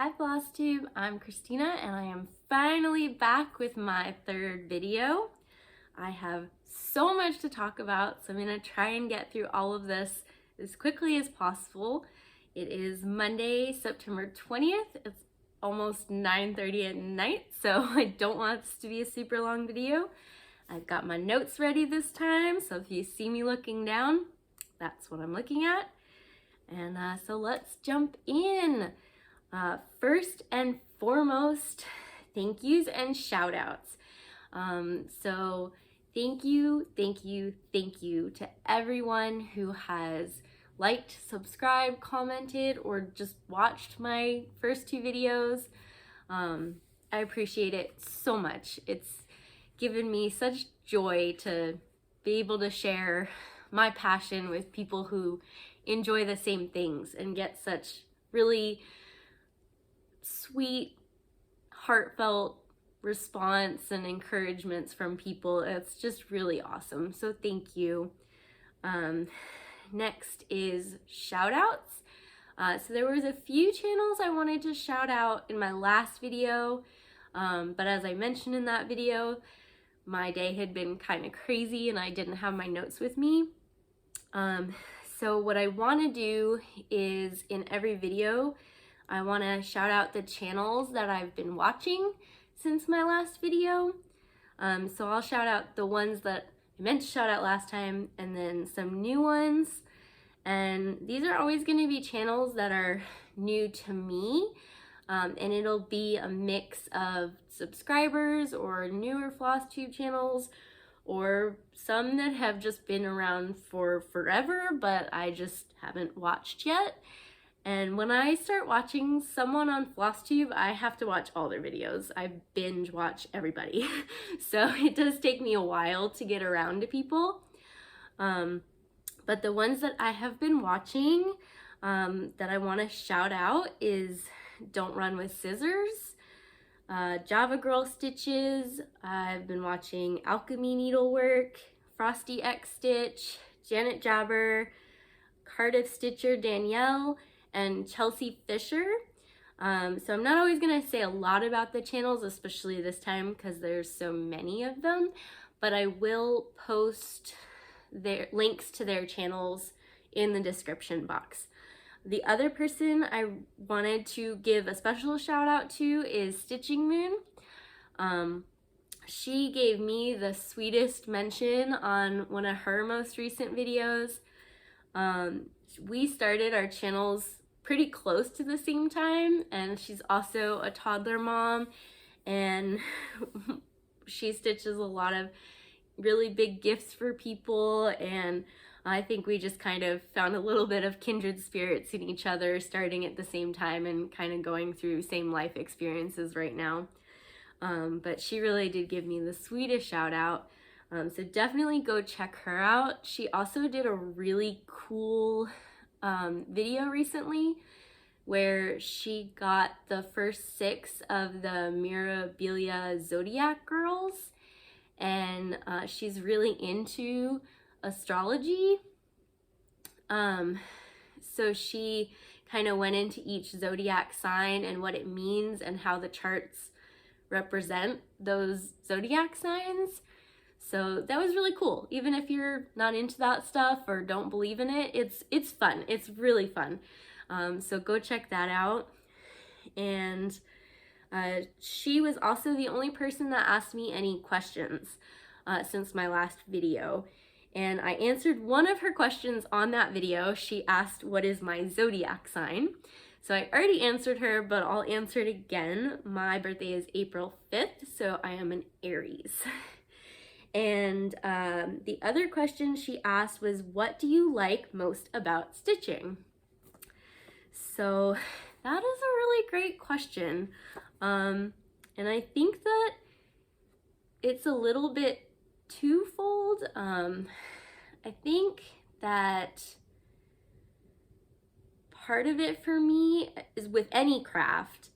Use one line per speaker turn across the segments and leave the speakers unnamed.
Hi Flosstube, I'm Christina and I am finally back with my third video. I have so much to talk about, so I'm going to try and get through all of this as quickly as possible. It is Monday, September 20th. It's almost 9:30 at night, so I don't want this to be a super long video. I've got my notes ready this time, so if you see me looking down, that's what I'm looking at. And so let's jump in. First and foremost, thank yous and shout outs. So thank you to everyone who has liked, subscribed, commented, or just watched my first two videos. I appreciate it so much. It's given me such joy to be able to share my passion with people who enjoy the same things and get such really sweet, heartfelt response and encouragements from people. It's just really awesome. So thank you. Next is shout outs. So there was a few channels I wanted to shout out in my last video, but as I mentioned in that video, my day had been kind of crazy and I didn't have my notes with me. So what I want to do is in every video, I want to shout out the channels that I've been watching since my last video. So I'll shout out the ones that I meant to shout out last time and then some new ones. And these are always going to be channels that are new to me. And it'll be a mix of subscribers or newer Flosstube channels, or some that have just been around for forever, but I just haven't watched yet. And when I start watching someone on Flosstube, I have to watch all their videos. I binge watch everybody. So it does take me a while to get around to people. But the ones that I have been watching that I want to shout out is Don't Run with Scissors, Java Girl Stitches. I've been watching Alchemy Needlework, Frosty X Stitch, Janet Jabber, Cardiff Stitcher Danielle, and Chelsea Fisher. So I'm not always going to say a lot about the channels, especially this time because there's so many of them, but I will post their links to their channels in the description box. The other person I wanted to give a special shout out to is Stitching Moon. She gave me the sweetest mention on one of her most recent videos. We started our channels pretty close to the same time, and she's also a toddler mom, and she stitches a lot of really big gifts for people, and I think we just kind of found a little bit of kindred spirits in each other, starting at the same time and kind of going through same life experiences right now. But she really did give me the sweetest shout out. So definitely go check her out. She also did a really cool video recently where she got the first 6 of the Mirabilia Zodiac girls, and she's really into astrology. So she kind of went into each zodiac sign and what it means and how the charts represent those zodiac signs. So that was really cool. Even if you're not into that stuff or don't believe in it, it's fun. It's really fun. So go check that out. And she was also the only person that asked me any questions since my last video. And I answered one of her questions on that video. She asked, what is my zodiac sign? So I already answered her, but I'll answer it again. My birthday is April 5th, so I am an Aries. And the other question she asked was, what do you like most about stitching? So that is a really great question. And I think that it's a little bit twofold. I think that part of it for me is with any craft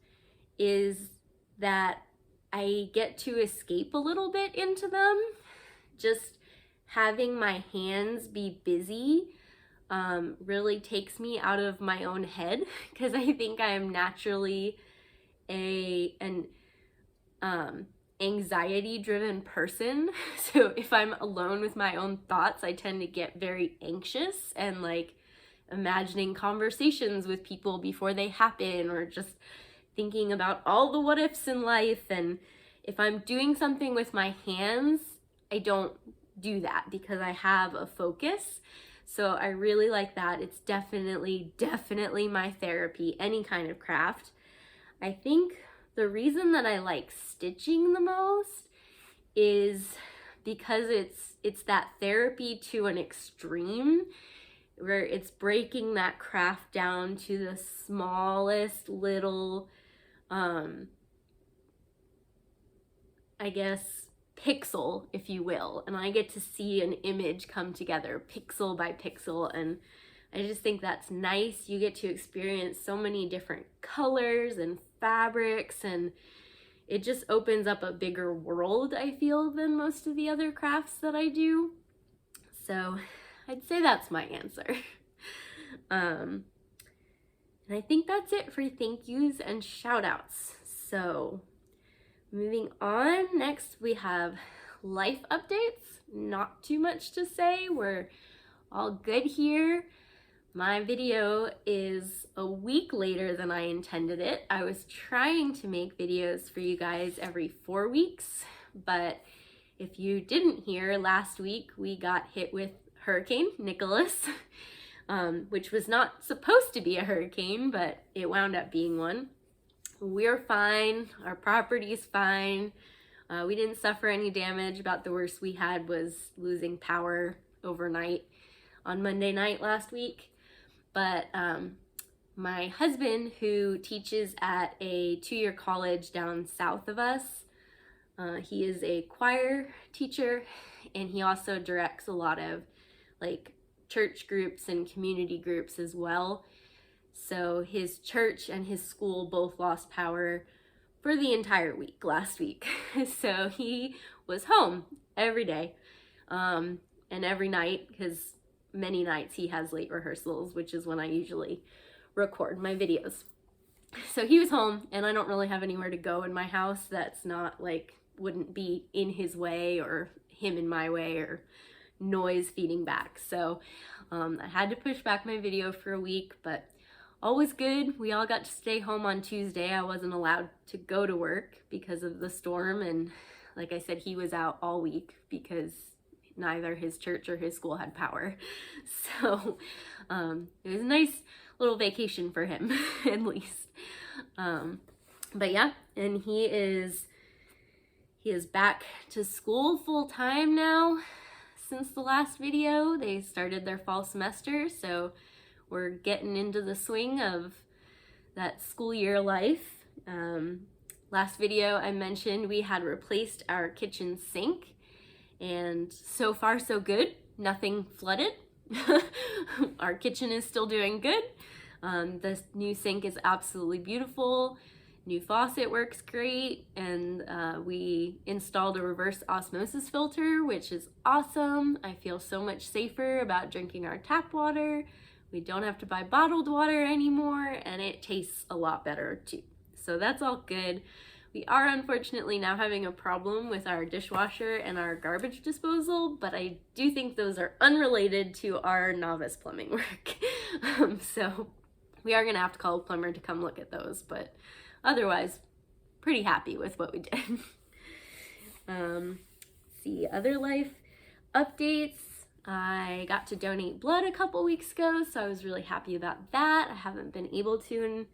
is that I get to escape a little bit into them. Just having my hands be busy really takes me out of my own head, because I think I am naturally an anxiety driven person. So if I'm alone with my own thoughts, I tend to get very anxious and like imagining conversations with people before they happen, or just thinking about all the what ifs in life. And if I'm doing something with my hands, I don't do that because I have a focus. So I really like that. It's definitely my therapy, any kind of craft. I think the reason that I like stitching the most is because it's that therapy to an extreme, where it's breaking that craft down to the smallest little, I guess, pixel, if you will. And I get to see an image come together pixel by pixel. And I just think that's nice. You get to experience so many different colors and fabrics, and it just opens up a bigger world, I feel, than most of the other crafts that I do. So I'd say that's my answer. And I think that's it for thank yous and shout outs. So moving on, next we have life updates. Not too much to say. We're all good here. My video is a week later than I intended it. I was trying to make videos for you guys every 4 weeks, but if you didn't hear, last week we got hit with Hurricane Nicholas, which was not supposed to be a hurricane, but it wound up being one. We're fine. Our property's fine. We didn't suffer any damage. About the worst we had was losing power overnight on Monday night last week. But my husband, who teaches at a 2-year college down south of us, he is a choir teacher, and he also directs a lot of like church groups and community groups as well. So his church and his school both lost power for the entire week last week. So he was home every day and every night, because many nights he has late rehearsals, which is when I usually record my videos. So he was home, and I don't really have anywhere to go in my house that's not like, wouldn't be in his way or him in my way or noise feeding back. So I had to push back my video for a week, but all was good. We all got to stay home on Tuesday. I wasn't allowed to go to work because of the storm, and like I said, he was out all week because neither his church or his school had power. So it was a nice little vacation for him at least. But yeah, and he is back to school full time now. Since the last video, they started their fall semester, so we're getting into the swing of that school year life. Last video I mentioned we had replaced our kitchen sink, and so far so good. Nothing flooded. Our kitchen is still doing good. This new sink is absolutely beautiful. New faucet works great, and we installed a reverse osmosis filter, which is awesome. I feel so much safer about drinking our tap water. We don't have to buy bottled water anymore, and it tastes a lot better too. So that's all good. We are unfortunately now having a problem with our dishwasher and our garbage disposal, but I do think those are unrelated to our novice plumbing work. So we are gonna have to call a plumber to come look at those, but otherwise, pretty happy with what we did. See, other life updates. I got to donate blood a couple weeks ago, so I was really happy about that. I haven't been able to in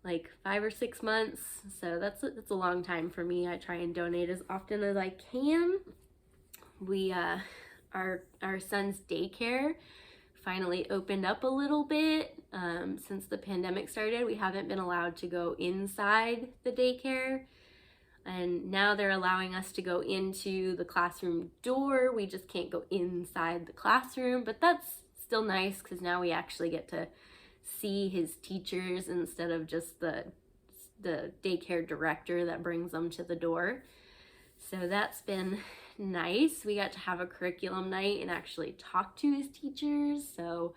like 5 or 6 months, so that's a long time for me. I try and donate as often as I can. We our son's daycare finally opened up a little bit. Since the pandemic started, we haven't been allowed to go inside the daycare, and now they're allowing us to go into the classroom door. We just can't go inside the classroom, but that's still nice because now we actually get to see his teachers instead of just the daycare director that brings them to the door. So that's been nice. We got to have a curriculum night and actually talk to his teachers, so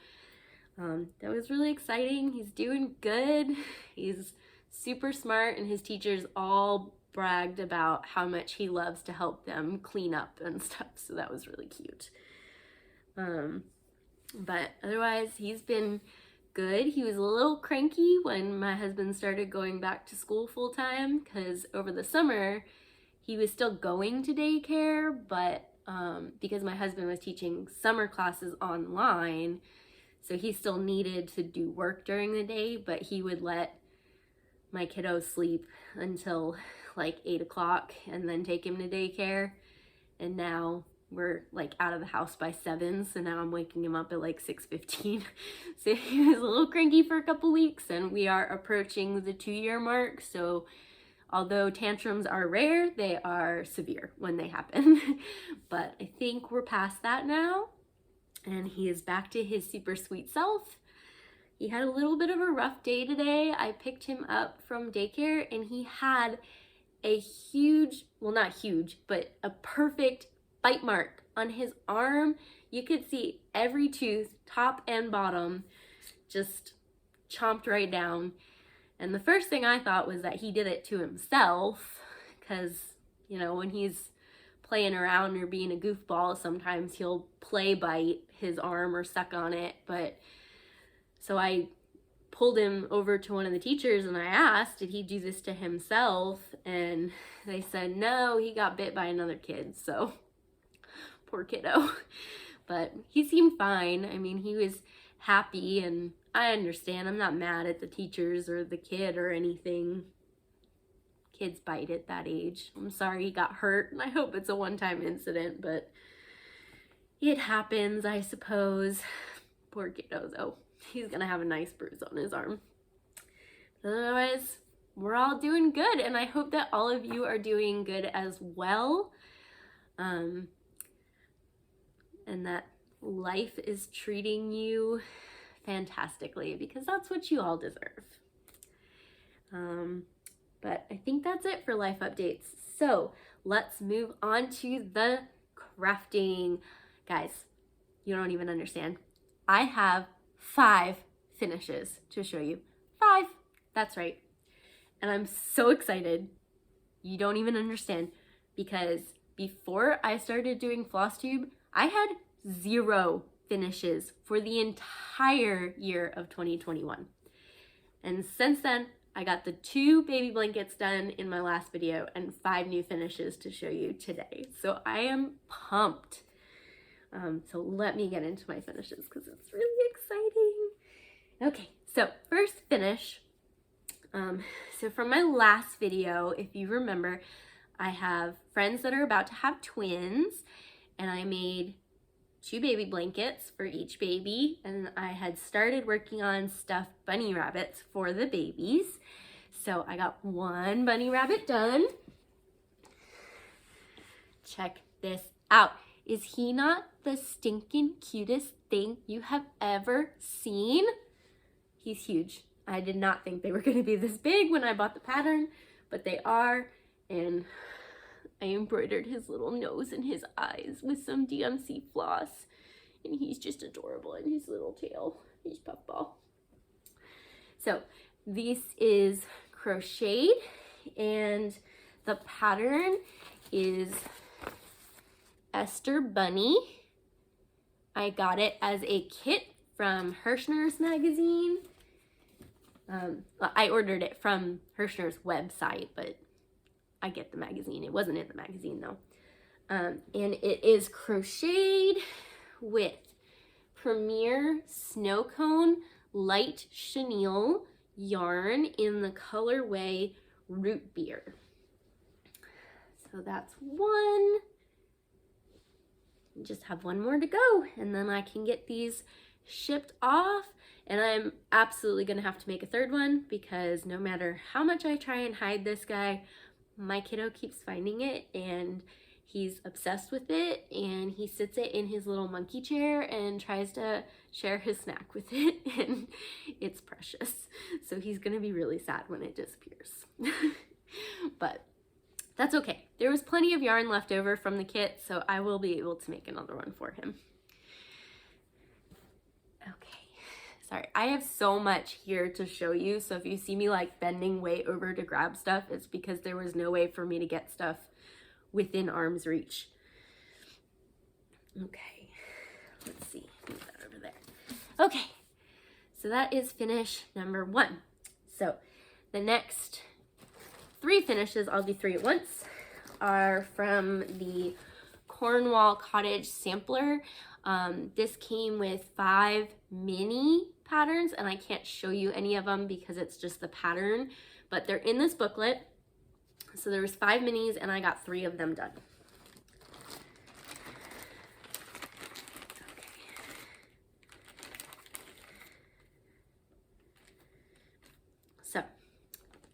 that was really exciting. He's doing good. He's super smart, and his teachers all bragged about how much he loves to help them clean up and stuff, so that was really cute. But otherwise, he's been good. He was a little cranky when my husband started going back to school full-time, because over the summer he was still going to daycare, but because my husband was teaching summer classes online, so he still needed to do work during the day, but he would let my kiddo sleep until like 8 o'clock and then take him to daycare. And now we're like out of the house by 7, so now I'm waking him up at like 6:15. So he was a little cranky for a couple weeks, and we are approaching the 2-year mark. So although tantrums are rare, they are severe when they happen. But I think we're past that now, and he is back to his super sweet self. He had a little bit of a rough day today. I picked him up from daycare, and he had a huge, well, not huge, but a perfect bite mark on his arm. You could see every tooth, top and bottom, just chomped right down. And the first thing I thought was that he did it to himself, because, you know, when he's playing around or being a goofball, sometimes he'll play bite his arm or suck on it. But so I pulled him over to one of the teachers and I asked, did he do this to himself? And they said, no, he got bit by another kid. So poor kiddo. But he seemed fine. I mean, he was happy, and I understand. I'm not mad at the teachers or the kid or anything. Kids bite at that age. I'm sorry he got hurt, and I hope it's a one-time incident, but it happens, I suppose. Poor kiddo, though. He's gonna have a nice bruise on his arm. But otherwise, we're all doing good, and I hope that all of you are doing good as well. And that life is treating you fantastically, because that's what you all deserve. But I think that's it for life updates. So let's move on to the crafting. Guys, you don't even understand. I have 5 finishes to show you. 5, that's right. And I'm so excited. You don't even understand, because before I started doing Flosstube, I had 0 finishes for the entire year of 2021. And since then, I got the 2 baby blankets done in my last video and 5 new finishes to show you today. So I am pumped. So let me get into my finishes, because it's really exciting. Okay, so first finish. So from my last video, if you remember, I have friends that are about to have twins, and I made 2 baby blankets for each baby, and I had started working on stuffed bunny rabbits for the babies. So I got 1 bunny rabbit done. Check this out. Is he not the stinking cutest thing you have ever seen? He's huge. I did not think they were going to be this big when I bought the pattern, but they are, and I embroidered his little nose and his eyes with some DMC floss, and he's just adorable in his little tail. He's puffball. So this is crocheted, and the pattern is Esther Bunny. I got it as a kit from Hirschner's magazine. I ordered it from Hirschner's website, but I get the magazine. It wasn't in the magazine though. And it is crocheted with Premier Snow Cone Light Chenille yarn in the colorway Root Beer. So that's 1. Just have 1 more to go, and then I can get these shipped off. And I'm absolutely gonna have to make a 3rd one, because no matter how much I try and hide this guy, my kiddo keeps finding it, and he's obsessed with it, and he sits it in his little monkey chair and tries to share his snack with it, and it's precious. So he's gonna be really sad when it disappears. But that's okay. There was plenty of yarn left over from the kit, so I will be able to make another one for him. Okay, sorry, I have so much here to show you, so if you see me like bending way over to grab stuff, it's because there was no way for me to get stuff within arm's reach. Okay, let's see, move that over there. Okay, so that is finish number 1. So the next 3 finishes, I'll do 3 at once, are from the Cornwall Cottage sampler. This came with 5 mini patterns, and I can't show you any of them because it's just the pattern, but they're in this booklet. So there was 5 minis, and I got 3 of them done. So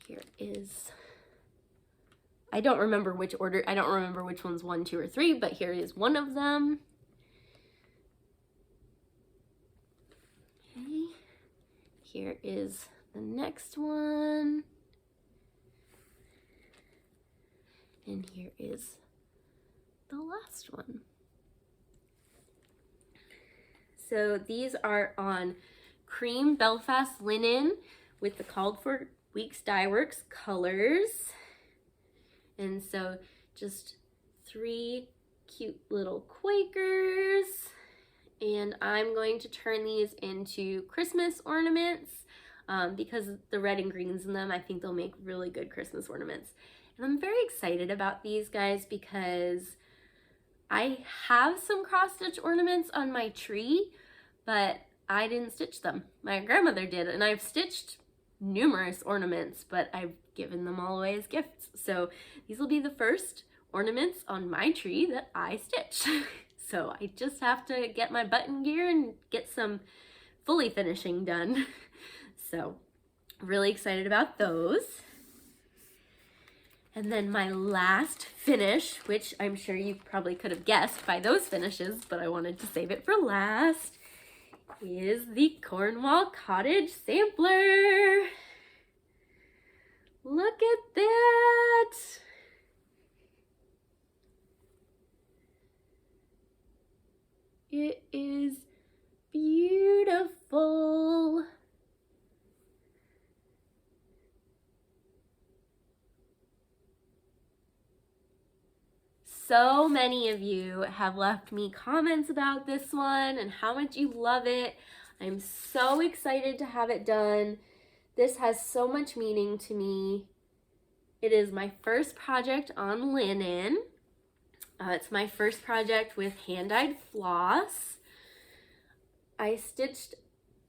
here is, I don't remember which order, I don't remember which one's 1, 2, or 3, but here is one of them. Okay, here is the next one. And here is the last one. So these are on cream Belfast linen with the called for Weeks Dye Works colors. And so just 3 cute little Quakers. And I'm going to turn these into Christmas ornaments because the red and greens in them, I think they'll make really good Christmas ornaments. And I'm very excited about these guys because I have some cross-stitch ornaments on my tree, but I didn't stitch them. My grandmother did, and I've stitched numerous ornaments, but I've given them all away as gifts. So these will be the first ornaments on my tree that I stitched. So I just have to get my button gear and get some fully finishing done. So really excited about those. And then my last finish, which I'm sure you probably could have guessed by those finishes, but I wanted to save it for last, is the Cornwall Cottage sampler. Look at that. It is beautiful. So many of you have left me comments about this one and how much you love it. I'm so excited to have it done. This has so much meaning to me. It is my first project on linen. It's my first project with hand-dyed floss. I stitched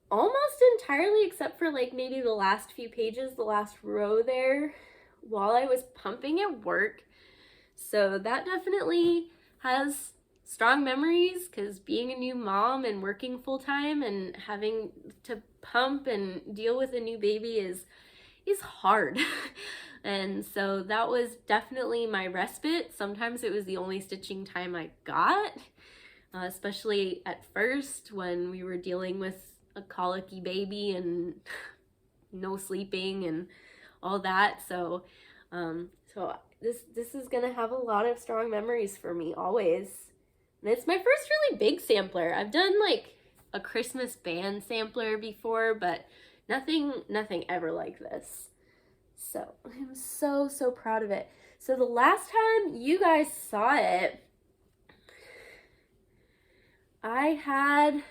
almost entirely, except for like maybe the last few pages, the last row there, while I was pumping at work. So that definitely has strong memories because being a new mom and working full-time and having to pump and deal with a new baby is hard. And so that was definitely my respite. Sometimes it was the only stitching time I got, especially at first when we were dealing with a colicky baby and no sleeping and all that. So this is gonna have a lot of strong memories for me always. And it's my first really big sampler. I've done like a Christmas band sampler before, but nothing ever like this. So I'm so proud of it. So the last time you guys saw it, I had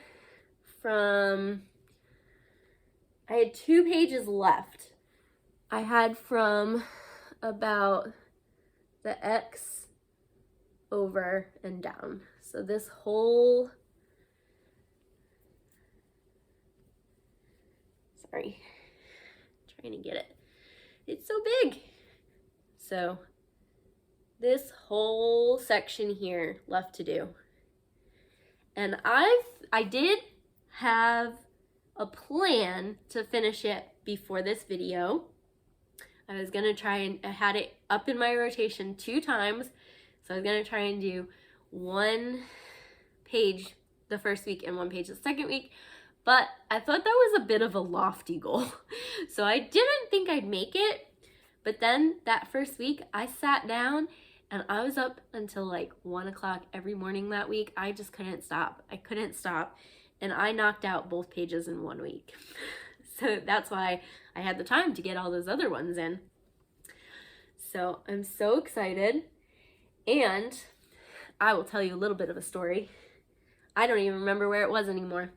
2 pages left. I had from about the X over and down. So this whole, sorry, trying to get it. It's so big. So this whole section here left to do. And I did have a plan to finish it before this video. I was gonna try and, I had it up in my rotation 2 times. So I was gonna try and do 1 page the first week and 1 page the second week. But I thought that was a bit of a lofty goal. So I didn't think I'd make it. But then that first week I sat down and I was up until like 1 o'clock every morning that week. I just couldn't stop. I couldn't stop. and I knocked out both pages in 1 week. So that's why I had the time to get all those other ones in. So I'm so excited, and I will tell you a little bit of a story. I don't even remember where it was anymore,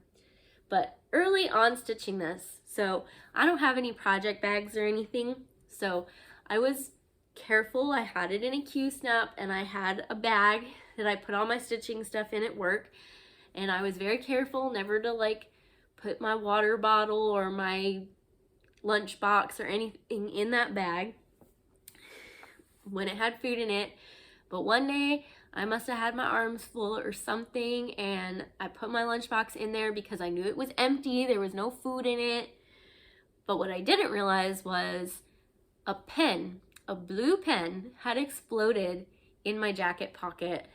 but early on stitching this, so I don't have any project bags or anything, so I was careful. I had it in a Q-snap, and I had a bag that I put all my stitching stuff in at work, and I was very careful never to like put my water bottle or my lunch box or anything in that bag when it had food in it. But one day I must have had my arms full or something, and I put my lunchbox in there because I knew it was empty. There was no food in it. But what I didn't realize was a pen, a blue pen, had exploded in my jacket pocket,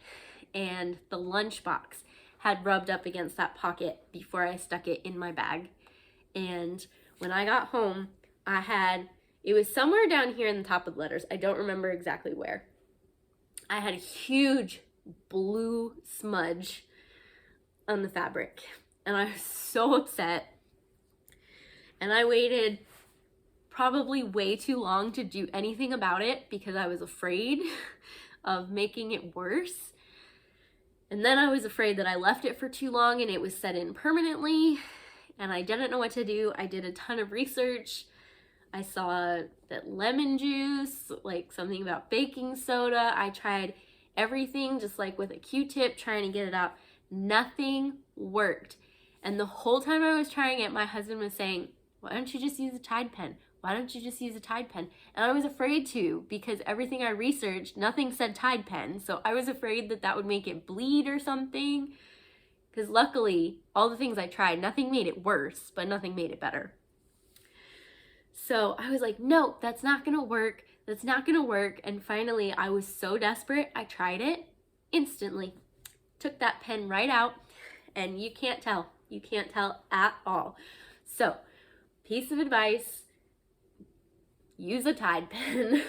and the lunchbox had rubbed up against that pocket before I stuck it in my bag. And when I got home, it was somewhere down here in the top of the letters. I don't remember exactly where. I had a huge blue smudge on the fabric, and I was so upset. And I waited probably way too long to do anything about it because I was afraid of making it worse. And then I was afraid that I left it for too long and it was set in permanently, and I didn't know what to do. I did a ton of research. I saw that lemon juice, like something about baking soda. I tried everything just like with a Q-tip trying to get it out. Nothing worked. And the whole time I was trying it, my husband was saying, why don't you just use a Tide pen? Why don't you just use a Tide pen? And I was afraid to, because everything I researched, nothing said Tide pen. So I was afraid that that would make it bleed or something. Because luckily, all the things I tried, nothing made it worse, but nothing made it better. So I was like, no, that's not gonna work. That's not gonna work. And finally, I was so desperate, I tried it instantly. Took that pen right out, and you can't tell. You can't tell at all. So, piece of advice, use a Tide pen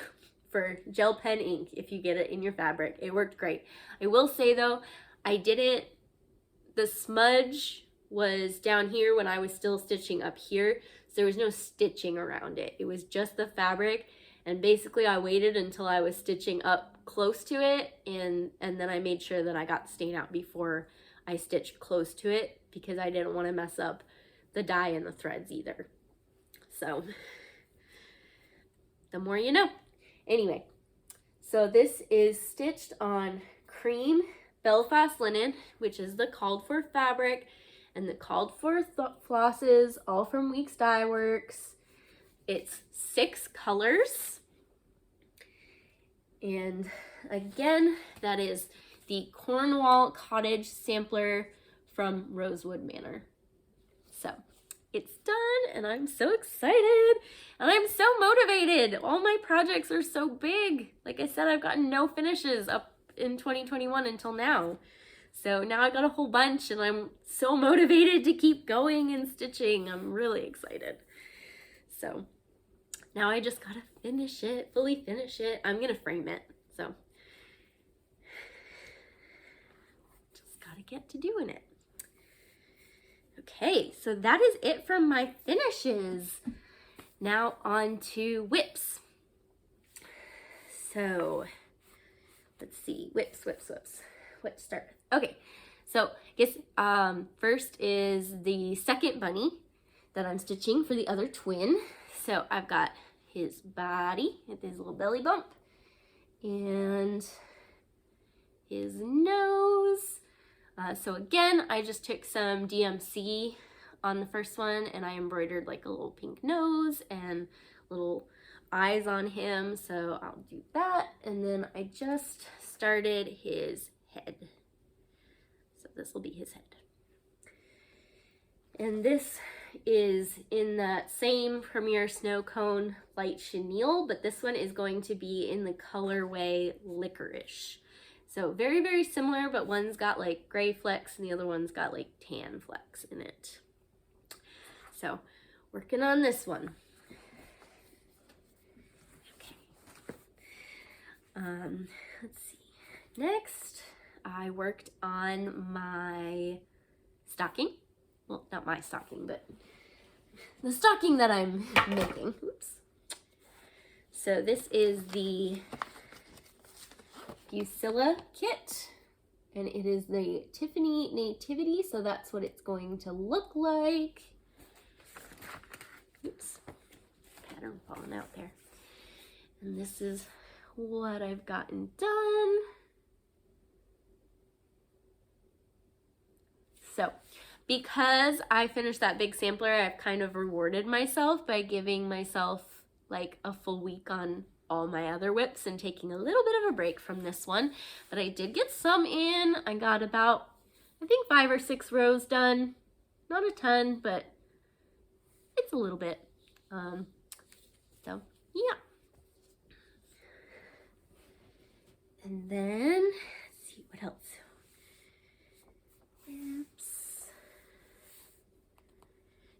for gel pen ink if you get it in your fabric. It worked great. I will say though, the smudge was down here when I was still stitching up here. There was no stitching around it. It was just the fabric, and basically I waited until I was stitching up close to it, and then I made sure that I got the stain out before I stitched close to it, because I didn't want to mess up the dye and the threads either. So the more you know. Anyway, so this is stitched on cream Belfast linen, which is the called for fabric, and the called for flosses, all from Weeks Dye Works. It's 6 colors. And again, that is the Cornwall Cottage sampler from Rosewood Manor. So it's done, and I'm so excited, and I'm so motivated. All my projects are so big. Like I said, I've gotten no finishes up in 2021 until now. So now I got a whole bunch, and I'm so motivated to keep going and stitching. I'm really excited. So now I just gotta finish it, fully finish it. I'm gonna frame it, so just gotta get to doing it. Okay, so that is it from my finishes. Now on to whips. So let's see, whips. Let's start. Okay, so I guess first is the second bunny that I'm stitching for the other twin. So I've got his body with his little belly bump and his nose. So again, I just took some DMC on the first one, and I embroidered like a little pink nose and little eyes on him. So I'll do that, and then I just started his head. So this will be his head. And this is in that same Premier Snow Cone light chenille, but this one is going to be in the colorway Licorice. So very, very similar, but one's got like gray flecks and the other one's got like tan flecks in it. So working on this one. Okay. Let's see. Next, I worked on my stocking. well, not my stocking, but the stocking that I'm making. Oops. So this is the Fuchsia kit, and it is the Tiffany Nativity, so that's what it's going to look like. Oops, pattern falling out there. And this is what I've gotten done. So, because I finished that big sampler, I've kind of rewarded myself by giving myself like a full week on all my other whips and taking a little bit of a break from this one. But I did get some in. I got about, I think 5 or 6 rows done. Not a ton, but it's a little bit. So, yeah. And then, let's see, what else? Whips.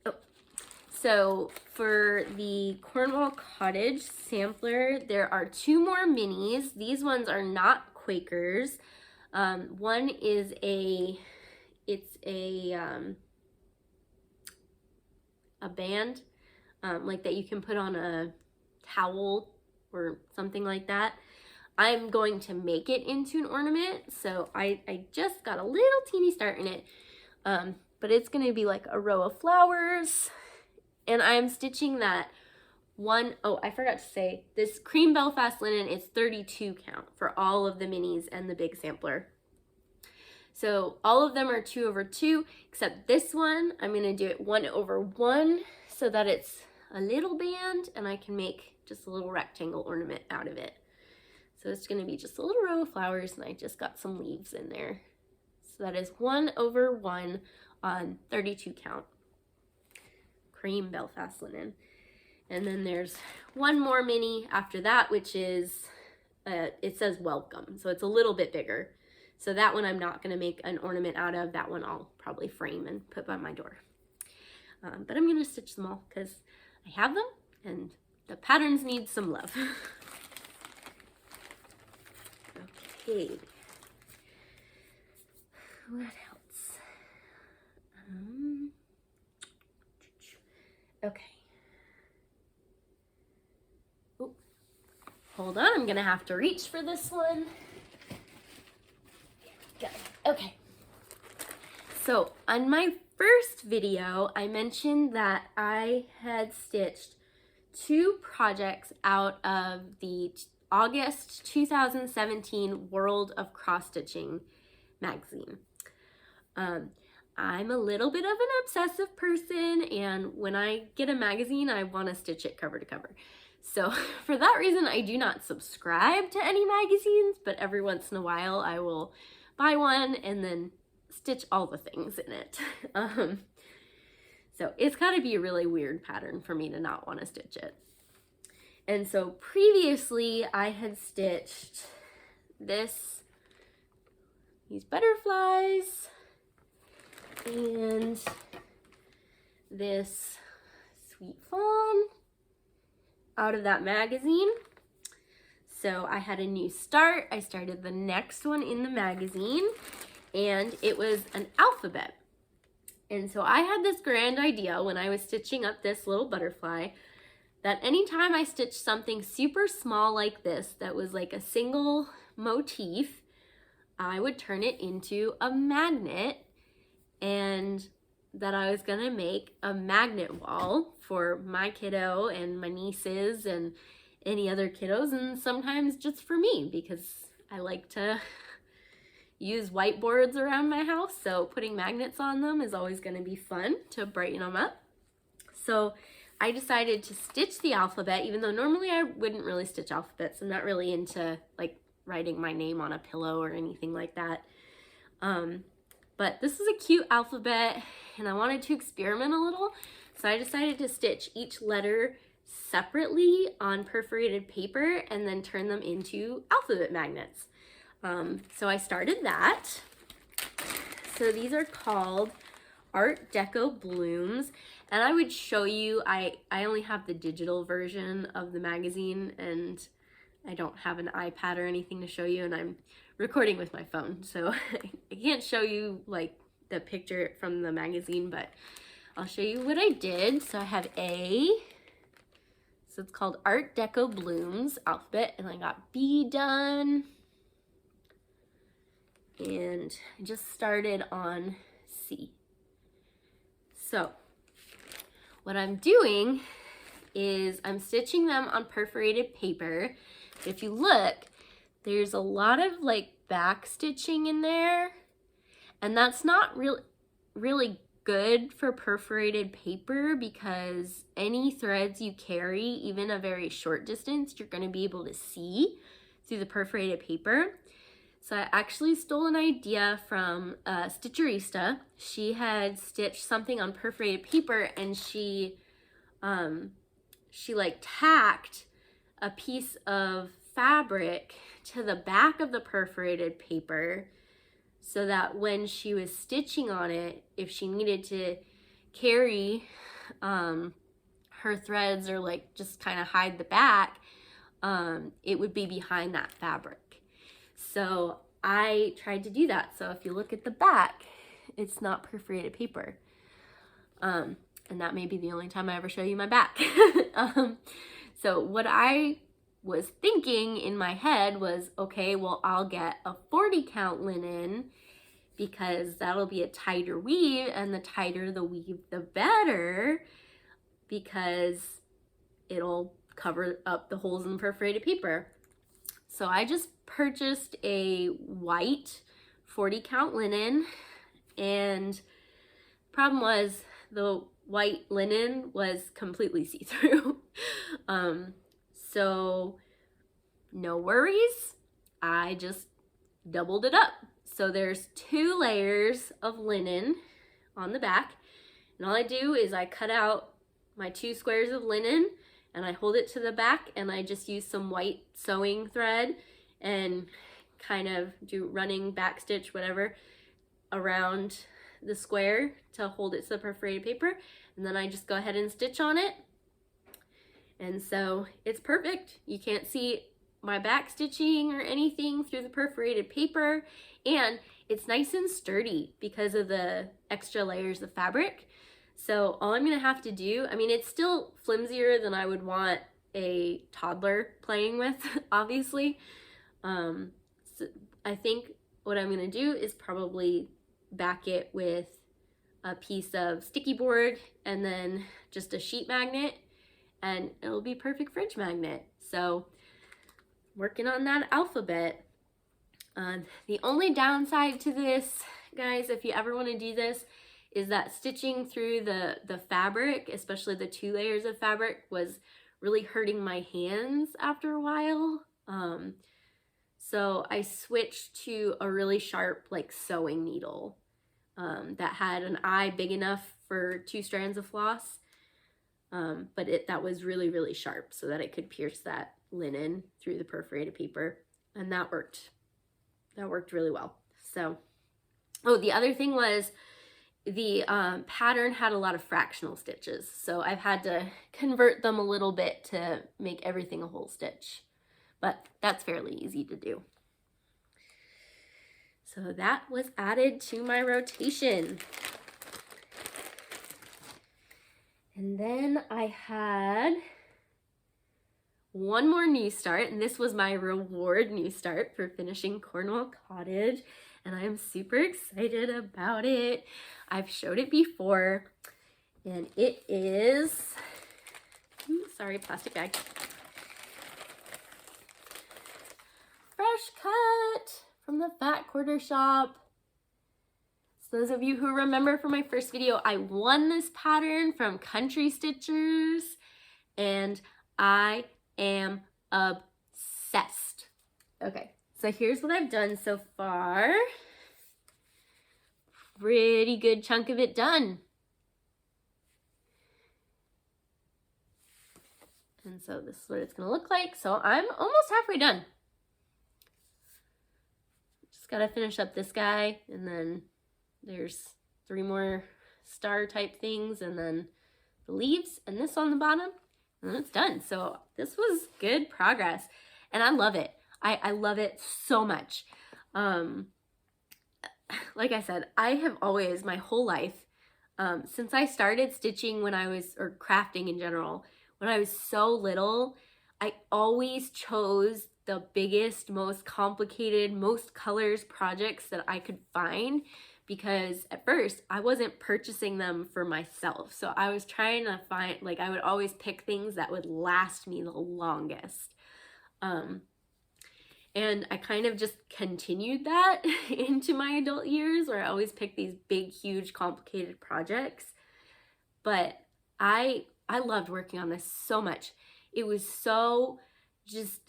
Oh, so for the Cornwall Cottage sampler, there are 2 more minis. These ones are not Quakers. One is it's a band, like that you can put on a towel or something like that. I'm going to make it into an ornament, so I just got a little teeny start in it, but it's going to be like a row of flowers, and I'm stitching that one. Oh, I forgot to say, this cream Belfast linen is 32 count for all of the minis and the big sampler. So all of them are 2 over 2, except this one, I'm going to do it 1 over 1 so that it's a little band and I can make just a little rectangle ornament out of it. So it's going to be just a little row of flowers, and I just got some leaves in there. So that is 1 over 1 on 32 count cream Belfast linen. And then there's one more mini after that, which is, it says welcome. So it's a little bit bigger. So that one I'm not going to make an ornament out of. That one I'll probably frame and put by my door. But I'm going to stitch them all because I have them and the patterns need some love. Okay, what else? Okay. Ooh. Hold on, I'm gonna have to reach for this one. There we go. Okay. So on my first video, I mentioned that I had stitched 2 projects out of the August 2017 World of Cross Stitching magazine. I'm a little bit of an obsessive person, and when I get a magazine, I want to stitch it cover to cover. So for that reason, I do not subscribe to any magazines, but every once in a while I will buy one and then stitch all the things in it. So it's got to be a really weird pattern for me to not want to stitch it. And so previously I had stitched these butterflies and this sweet fawn out of that magazine. So I had a new start. I started the next one in the magazine, and it was an alphabet. And so I had this grand idea when I was stitching up this little butterfly that anytime I stitched something super small like this that was like a single motif, I would turn it into a magnet, and that I was gonna make a magnet wall for my kiddo and my nieces and any other kiddos, and sometimes just for me because I like to use whiteboards around my house, so putting magnets on them is always gonna be fun to brighten them up. So I decided to stitch the alphabet, even though normally I wouldn't really stitch alphabets. I'm not really into like writing my name on a pillow or anything like that. But this is a cute alphabet and I wanted to experiment a little. So I decided to stitch each letter separately on perforated paper and then turn them into alphabet magnets. So I started that. So these are called Art Deco Blooms, and I would show you, I only have the digital version of the magazine and I don't have an iPad or anything to show you, and I'm recording with my phone, so I can't show you like the picture from the magazine, but I'll show you what I did. So I have A, so it's called Art Deco Blooms alphabet, and I got B done. And I just started on C. So what I'm doing is I'm stitching them on perforated paper. If you look, there's a lot of like back stitching in there, and that's not really good for perforated paper, because any threads you carry, even a very short distance, you're going to be able to see through the perforated paper. So I actually stole an idea from Stitcherista. She had stitched something on perforated paper, and she like tacked a piece of fabric to the back of the perforated paper, so that when she was stitching on it, if she needed to carry her threads or like just kind of hide the back, it would be behind that fabric. So I tried to do that. So if you look at the back, it's not perforated paper. And that may be the only time I ever show you my back. So what I was thinking in my head was, okay, well, I'll get a 40 count linen, because that'll be a tighter weave, and the tighter the weave, the better, because it'll cover up the holes in the perforated paper. So I just purchased a white 40 count linen, and problem was the white linen was completely see-through. So no worries, I just doubled it up. So there's 2 layers of linen on the back, and all I do is I cut out my 2 squares of linen, and I hold it to the back, and I just use some white sewing thread and kind of do running back stitch, whatever, around the square to hold it to the perforated paper, and then I just go ahead and stitch on it. And so it's perfect. You can't see my back stitching or anything through the perforated paper, and it's nice and sturdy because of the extra layers of fabric. So all I'm gonna have to do, I mean, it's still flimsier than I would want a toddler playing with, obviously. So I think what I'm gonna do is probably back it with a piece of sticky board and then just a sheet magnet, and it'll be perfect fridge magnet. So working on that alphabet. The only downside to this, guys, if you ever want to do this, is that stitching through the fabric, especially the 2 layers of fabric, was really hurting my hands after a while. So I switched to a really sharp like sewing needle that had an eye big enough for 2 strands of floss, but that was really sharp so that it could pierce that linen through the perforated paper, and that worked really well. So, oh, the other thing was the pattern had a lot of fractional stitches, so I've had to convert them a little bit to make everything a whole stitch, but that's fairly easy to do. So that was added to my rotation. And then I had one more new start, and this was my reward new start for finishing Cornwall Cottage, and I'm super excited about it. I've showed it before, and it is, sorry, plastic bag. Fresh cut from the Fat Quarter Shop. So those of you who remember from my first video, I won this pattern from Country Stitchers, and I am obsessed. Okay, so here's what I've done so far. Pretty good chunk of it done. And so this is what it's gonna look like. So I'm almost halfway done. Just gotta finish up this guy, and then there's 3 more star type things, and then the leaves, and this on the bottom, and then it's done. So this was good progress, and I love it. I love it so much. like I said, I have always, my whole life, since I started stitching when I was, or crafting in general, when I was so little, I always chose the biggest, most complicated, most colors projects that I could find, because at first I wasn't purchasing them for myself. So I was trying to find, like, I would always pick things that would last me the longest. And I kind of just continued that into my adult years, where I always pick these big, huge, complicated projects. But I loved working on this so much. It was so just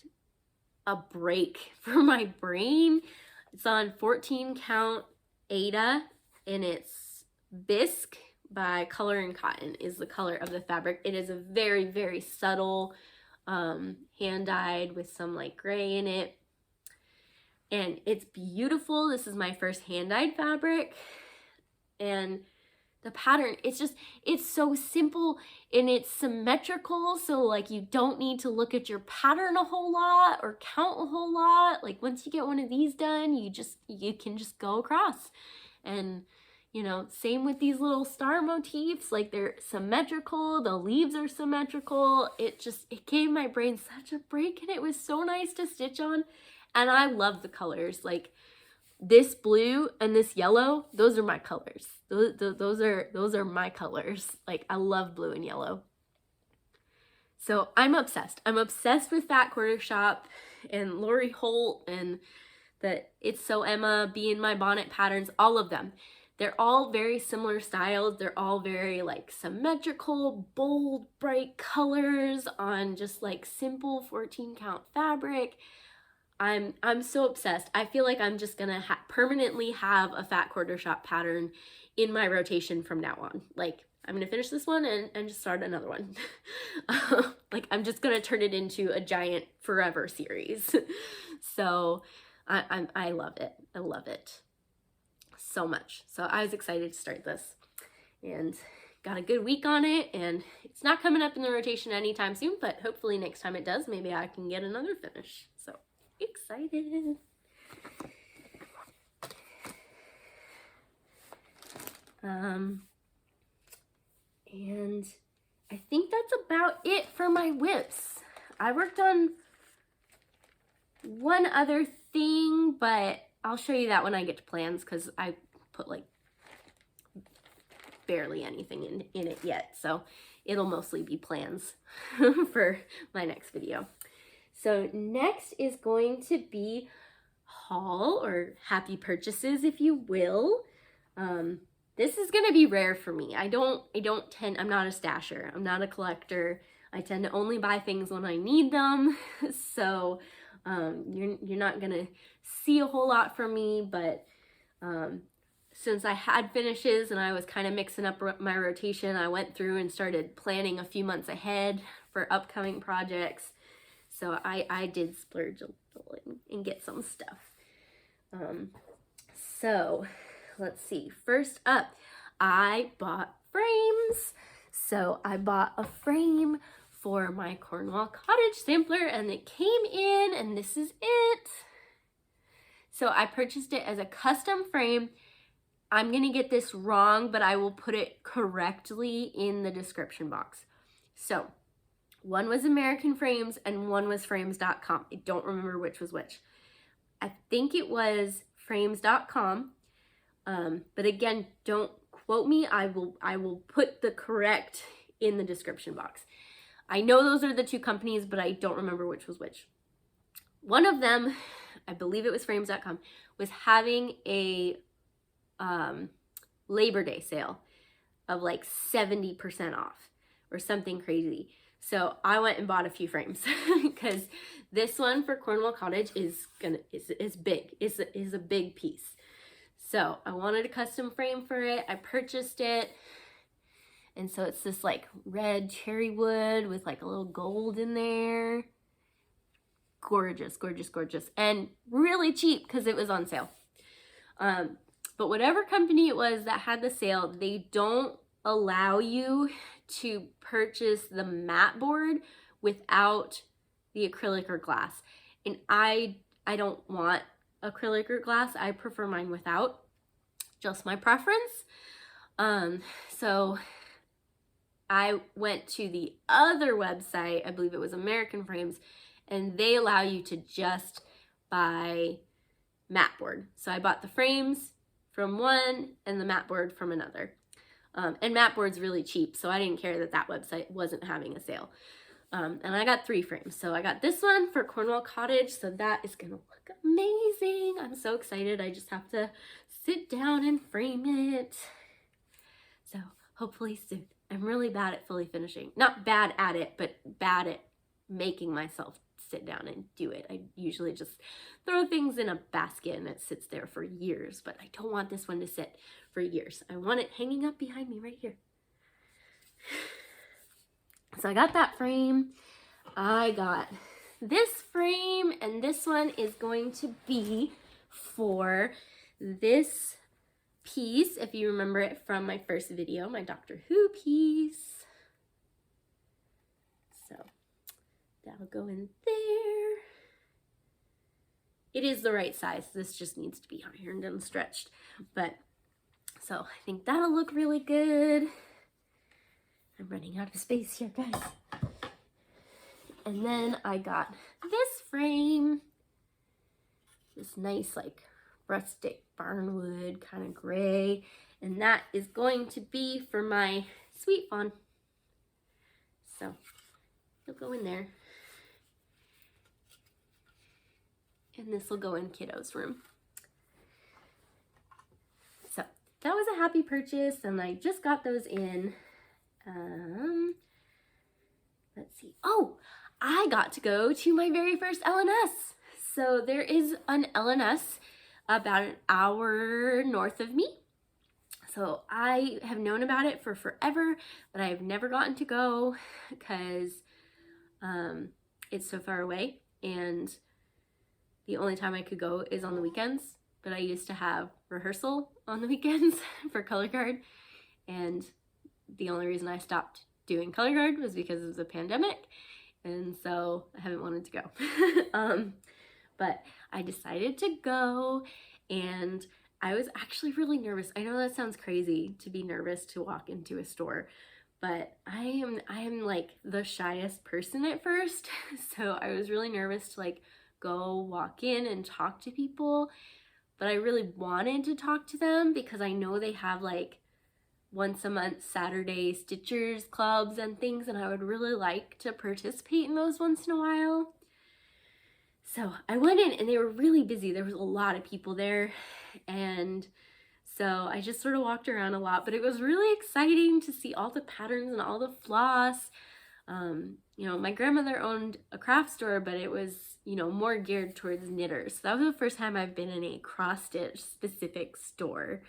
a break for my brain. It's on 14 count Aida, and it's Bisque by Color and Cotton is the color of the fabric. It is a very, very subtle hand-dyed with some like gray in it. And it's beautiful. This is my first hand-dyed fabric. And the pattern, it's so simple and it's symmetrical. So like you don't need to look at your pattern a whole lot or count a whole lot. Like once you get one of these done, you can just go across. And you know, same with these little star motifs, like they're symmetrical, the leaves are symmetrical. It gave my brain such a break, and it was so nice to stitch on. And I love the colors, like this blue and this yellow, those are my colors. Those are my colors. Like I love blue and yellow. So I'm obsessed. I'm obsessed with Fat Quarter Shop and Lori Holt and the It's So Emma, Be in My Bonnet patterns, all of them. They're all very similar styles. They're all very like symmetrical, bold, bright colors on just like simple 14 count fabric. I'm so obsessed. I feel like I'm just gonna permanently have a Fat Quarter Shop pattern in my rotation from now on. Like I'm gonna finish this one and just start another one. Like I'm just gonna turn it into a giant forever series. So I love it. I love it so much. So I was excited to start this and got a good week on it, and it's not coming up in the rotation anytime soon, but hopefully next time it does, maybe I can get another finish. So excited. And I think that's about it for my whips. I worked on one other thing, but I'll show you that when I get to plans, because I put like barely anything in it yet. So it'll mostly be plans for my next video. So next is going to be haul, or happy purchases, if you will. This is gonna be rare for me. I'm not a stasher. I'm not a collector. I tend to only buy things when I need them. So you're not gonna see a whole lot from me, but since I had finishes and I was kind of mixing up my rotation, I went through and started planning a few months ahead for upcoming projects. So I did splurge a little and get some stuff. So let's see. First up, I bought frames. So I bought a frame for my Cornwall Cottage sampler, and it came in, and this is it. So I purchased it as a custom frame. I'm gonna get this wrong, but I will put it correctly in the description box. So one was American Frames and one was frames.com. I don't remember which was which. I think it was frames.com. But again, don't quote me. I will put the correct in the description box. I know those are the two companies, but I don't remember which was which. One of them, I believe it was frames.com, was having a Labor Day sale of like 70% off or something crazy. So I went and bought a few frames because this one for Cornwall Cottage is big. Is a big piece. So I wanted a custom frame for it. I purchased it. And so it's this like red cherry wood with like a little gold in there. Gorgeous, gorgeous, gorgeous. And really cheap because it was on sale. But whatever company it was that had the sale, they don't allow you to purchase the mat board without the acrylic or glass. And I don't want acrylic or glass. I prefer mine without. just my preference. So I went to the other website, I believe it was American Frames, and they allow you to just buy mat board. So I bought the frames from one and the mat board from another. And mat board's really cheap, so I didn't care that that website wasn't having a sale. And I got 3 frames. So I got this one for Cornwall Cottage, so that is gonna look amazing. I'm so excited. I just have to sit down and frame it. So hopefully soon. I'm really bad at fully finishing. Not bad at it, but bad at making myself sit down and do it. I usually just throw things in a basket and it sits there for years, but I don't want this one to sit for years. I want it hanging up behind me right here. So I got that frame. I got this frame, and this one is going to be for this piece, if you remember it from my first video, my Doctor Who piece. So that'll go in there. It is the right size. This just needs to be ironed and stretched. But so I think that'll look really good. I'm running out of space here, guys. And then I got this frame. This nice, like, rustic barnwood kind of gray. And that is going to be for my sweet fawn. So it'll go in there. And this will go in Kiddo's room. So that was a happy purchase, and I just got those in. Let's see. Oh, I got to go to my very first LNS. So there is an LNS about an hour north of me. So I have known about it for forever, but I have never gotten to go because it's so far away, and the only time I could go is on the weekends. But I used to have rehearsal on the weekends for color guard, and the only reason I stopped doing color guard was because of the pandemic, and so I haven't wanted to go. But I decided to go, and I was actually really nervous. I know that sounds crazy to be nervous to walk into a store, but I am like the shyest person at first. So I was really nervous to like go walk in and talk to people, but I really wanted to talk to them because I know they have like once a month Saturday Stitchers clubs and things, and I would really like to participate in those once in a while. So I went in and they were really busy. There was a lot of people there, and so I just sort of walked around a lot, but it was really exciting to see all the patterns and all the floss. You know, my grandmother owned a craft store, but it was, you know, more geared towards knitters. So that was the first time I've been in a cross stitch specific store.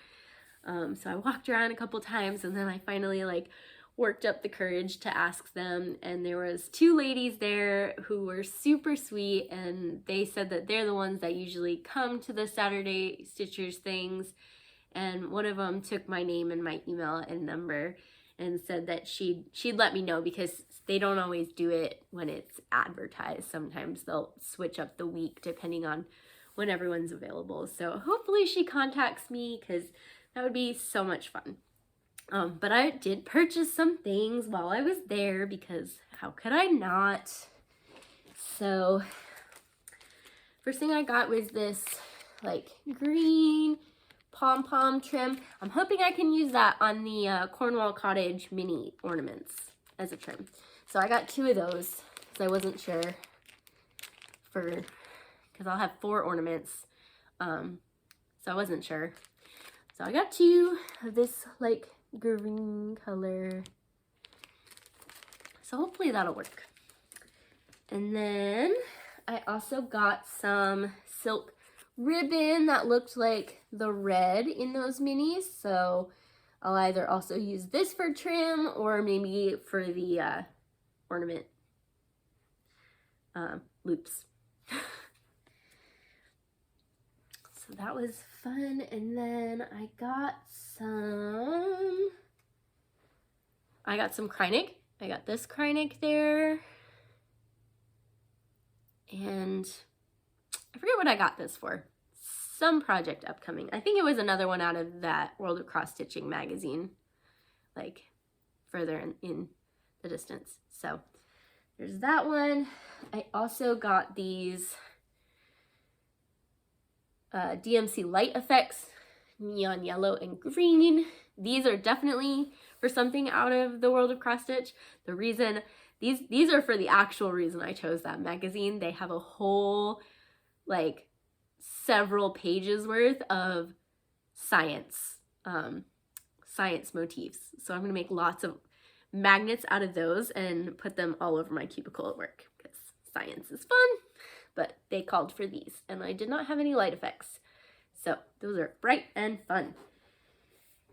So I walked around a couple times, and then I finally like worked up the courage to ask them, and there was 2 ladies there who were super sweet, and they said that they're the ones that usually come to the Saturday Stitchers things, and one of them took my name and my email and number and said that she'd let me know, because they don't always do it when it's advertised. Sometimes they'll switch up the week depending on when everyone's available. So hopefully she contacts me, because that would be so much fun. But I did purchase some things while I was there, because how could I not? So first thing I got was this like green pom-pom trim. I'm hoping I can use that on the Cornwall Cottage mini ornaments as a trim. So I got 2 of those because I wasn't sure because I'll have 4 ornaments. So I wasn't sure. So I got 2 of this like green color. So hopefully that'll work. And then I also got some silk ribbon that looked like the red in those minis. So I'll either also use this for trim or maybe for the ornament loops. So that was fun. And then I got some Kreinig. I got this Kreinig there. And I forget what I got this for. some project upcoming. I think it was another one out of that World of Cross Stitching magazine, like further in the distance. So there's that one. I also got these DMC light effects, neon yellow and green. These are definitely for something out of the World of Cross Stitch. The reason, these are for the actual reason I chose that magazine. They have a whole, like, several pages worth of science motifs. So I'm gonna make lots of magnets out of those and put them all over my cubicle at work because science is fun, but they called for these and I did not have any light effects. So those are bright and fun.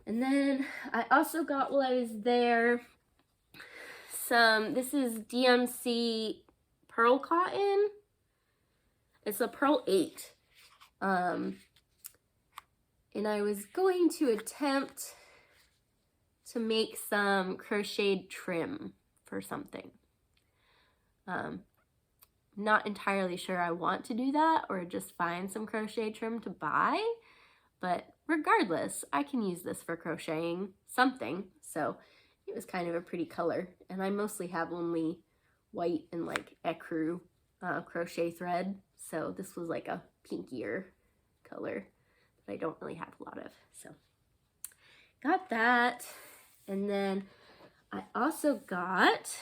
And then I also got, while I was there, this is DMC Pearl Cotton. It's a Pearl 8. And I was going to attempt to make some crocheted trim for something. Not entirely sure I want to do that or just find some crochet trim to buy, but regardless, I can use this for crocheting something. So it was kind of a pretty color, and I mostly have only white and like ecru crochet thread, so this was like a pinkier color that I don't really have a lot of. So got that. And then I also got,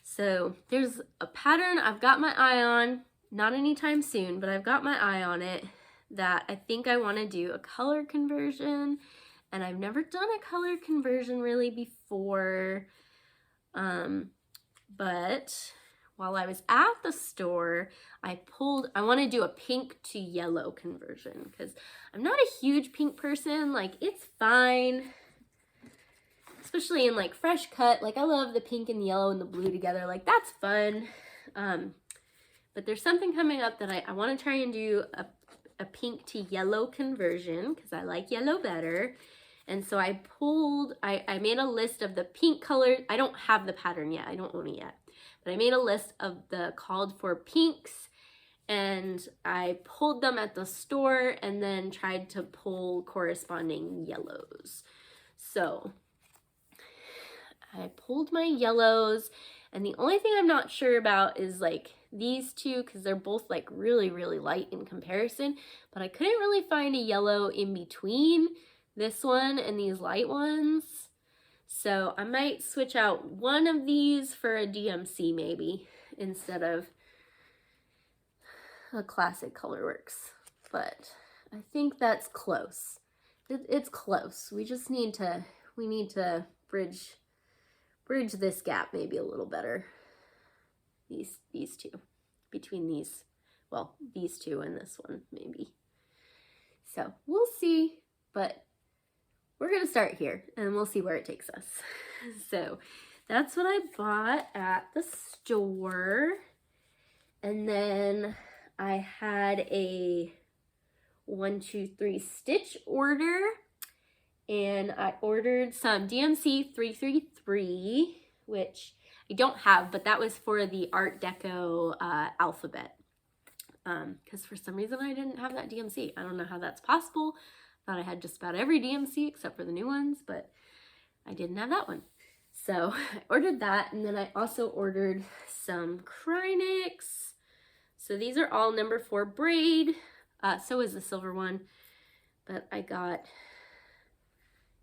so there's a pattern I've got my eye on, not anytime soon, but I've got my eye on it, that I think I want to do a color conversion, and I've never done a color conversion really before, but while I was at the store, I want to do a pink to yellow conversion because I'm not a huge pink person. Like, it's fine, especially in like fresh cut. Like, I love the pink and the yellow and the blue together. Like, that's fun. But there's something coming up that I want to try and do a pink to yellow conversion because I like yellow better. And so I made a list of the pink color. I don't have the pattern yet. I don't own it yet. But I made a list of the called for pinks, and I pulled them at the store and then tried to pull corresponding yellows. So I pulled my yellows, and the only thing I'm not sure about is like these two, because they're both like really, really light in comparison, but I couldn't really find a yellow in between this one and these light ones. So I might switch out one of these for a DMC maybe instead of a classic Colorworks, but I think that's close. It's close. We just need to, bridge this gap maybe a little better. These two, between these, well, these two and this one maybe. So we'll see, but we're gonna start here and we'll see where it takes us. So that's what I bought at the store. And then I had a 1, 2, 3 stitch order, and I ordered some DMC 333, which I don't have, but that was for the Art Deco alphabet. Because for some reason I didn't have that DMC. I don't know how that's possible. Thought I had just about every DMC except for the new ones, but I didn't have that one. So I ordered that, and then I also ordered some Krynics. So these are all number 4 braid. So is the silver one, but I got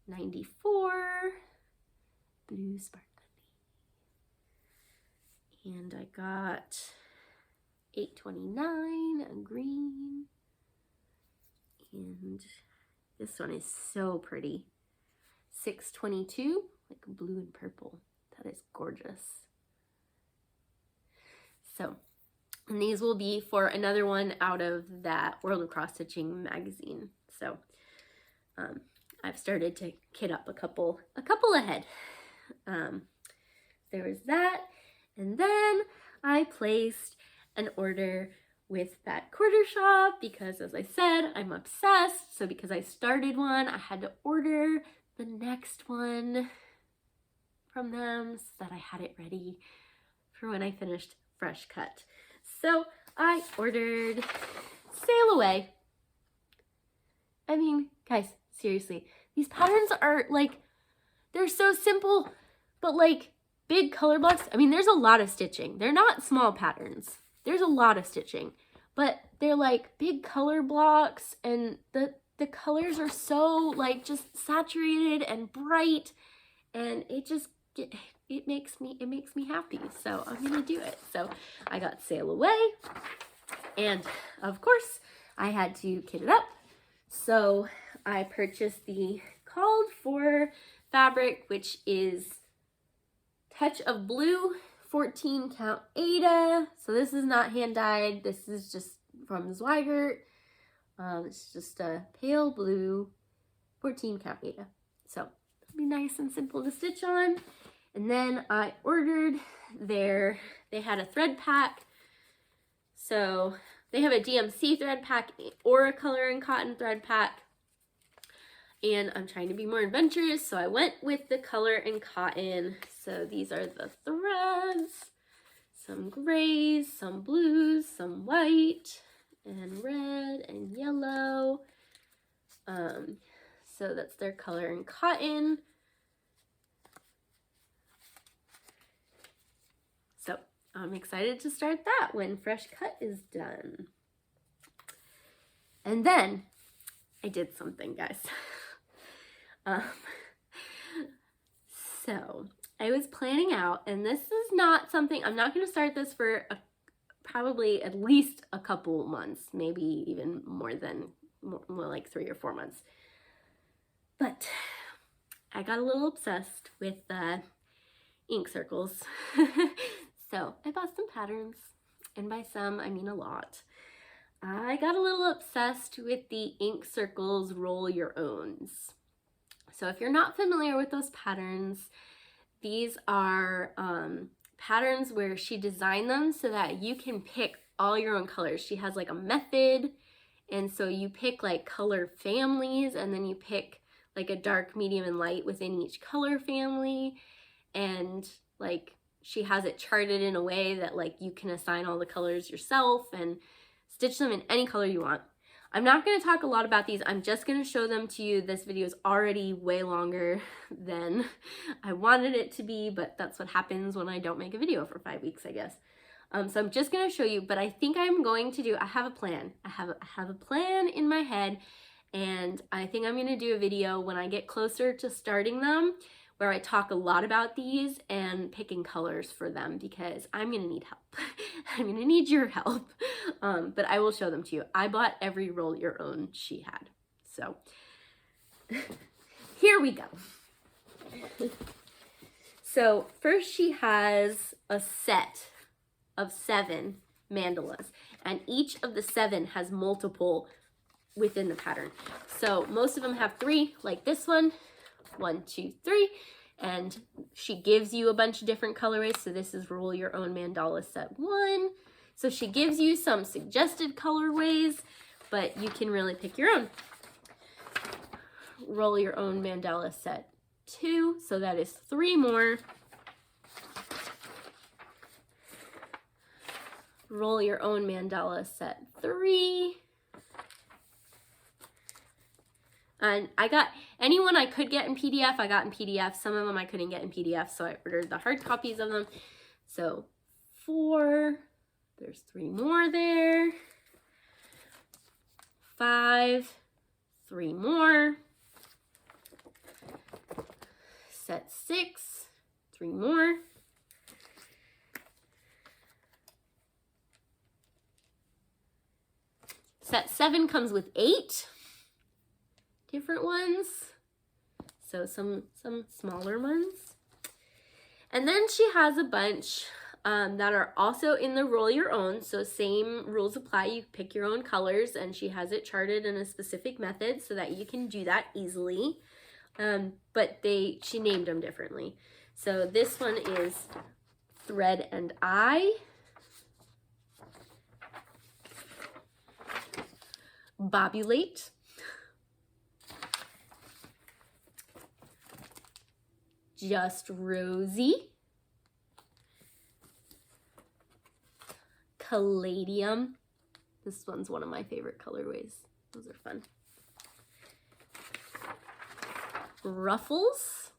94 blue sparkly, and I got 829 a green, and this one is so pretty, 622, like blue and purple. That is gorgeous. So, and these will be for another one out of that World of Cross Stitching magazine. So I've started to kit up a couple ahead. There was that, and then I placed an order with that quarter shop because, as I said, I'm obsessed. So because I started one, I had to order the next one from them so that I had it ready for when I finished fresh cut. So I ordered sail away. I mean, guys, seriously, these patterns are like, they're so simple, but like big color blocks. I mean, there's a lot of stitching. They're not small patterns. There's a lot of stitching, but they're like big color blocks, and the colors are so like just saturated and bright, and it makes me happy. So I'm gonna do it. So I got Sail Away, and of course I had to kit it up. So I purchased the called for fabric, which is Touch of Blue 14 count Aida. So this is not hand dyed. This is just from Zweigert. It's just a pale blue 14 count Aida. So it'll be nice and simple to stitch on. And then I ordered they had a thread pack. So they have a DMC thread pack or a color and cotton thread pack. And I'm trying to be more adventurous, so I went with the color and cotton. So these are the threads, some grays, some blues, some white, and red and yellow. So that's their color and cotton. So I'm excited to start that when Fresh Cut is done. And then I did something, guys. So I was planning out, and this is not something, I'm not going to start this for probably at least a couple months, maybe even more like 3 or 4 months. But I got a little obsessed with ink circles. So I bought some patterns, and by some I mean a lot. I got a little obsessed with the Ink Circles Roll Your Owns. So if you're not familiar with those patterns, these are patterns where she designed them so that you can pick all your own colors. She has like a method, and so you pick like color families, and then you pick like a dark, medium, and light within each color family, and like she has it charted in a way that like you can assign all the colors yourself and stitch them in any color you want. I'm not going to talk a lot about these. I'm just going to show them to you. This video is already way longer than I wanted it to be, but that's what happens when I don't make a video for 5 weeks, I guess. So I'm just going to show you, but I think I'm going to do, I have a plan. I have a plan in my head, and I think I'm going to do a video when I get closer to starting them where I talk a lot about these and picking colors for them, because I'm going to need help. I'm going to need your help. But I will show them to you. I bought every roll your own she had. So here we go. So first she has a set of 7 mandalas, and each of the 7 has multiple within the pattern. So most of them have 3, like this one. 1, 2, 3, and she gives you a bunch of different colorways. So this is Roll Your Own Mandala Set 1. So she gives you some suggested colorways, but you can really pick your own. Roll Your Own Mandala Set 2, so that is 3 more. Roll Your Own Mandala Set 3. And I got anyone I could get in PDF, I got in PDF. Some of them I couldn't get in PDF, so I ordered the hard copies of them. So 4, there's 3 more there. 5, 3 more. Set 6, 3 more. Set 7 comes with 8 different ones, so some smaller ones. And then she has a bunch that are also in the Roll Your Own, so same rules apply. You pick your own colors, and she has it charted in a specific method so that you can do that easily. But she named them differently. So this one is Thread and Eye, Bobulate, Just Rosie, Caladium. This one's one of my favorite colorways. Those are fun. Ruffles.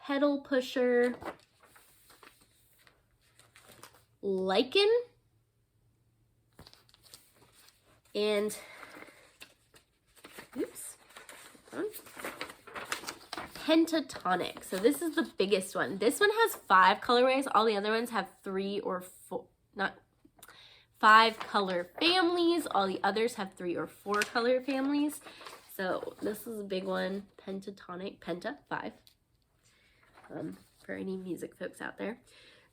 Pedal pusher. Lichen. And, oops, pentatonic. So this is the biggest one. This one has 5 colorways. All the other ones have 3 or 4, not 5 color families. All the others have 3 or 4 color families. So this is a big one, pentatonic, penta, 5, for any music folks out there.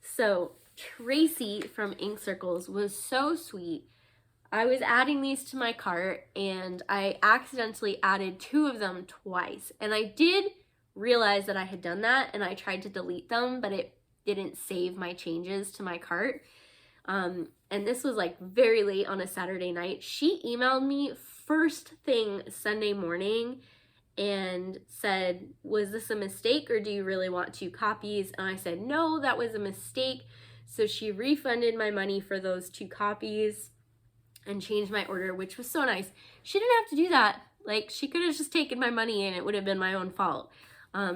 So Tracy from Ink Circles was so sweet. I was adding these to my cart and I accidentally added 2 of them twice. And I did realize that I had done that and I tried to delete them, but it didn't save my changes to my cart. And this was like very late on a Saturday night. She emailed me first thing Sunday morning and said, was this a mistake or do you really want 2 copies? And I said, no, that was a mistake. So she refunded my money for those 2 copies and changed my order, which was so nice. She didn't have to do that. Like, she could have just taken my money and it would have been my own fault.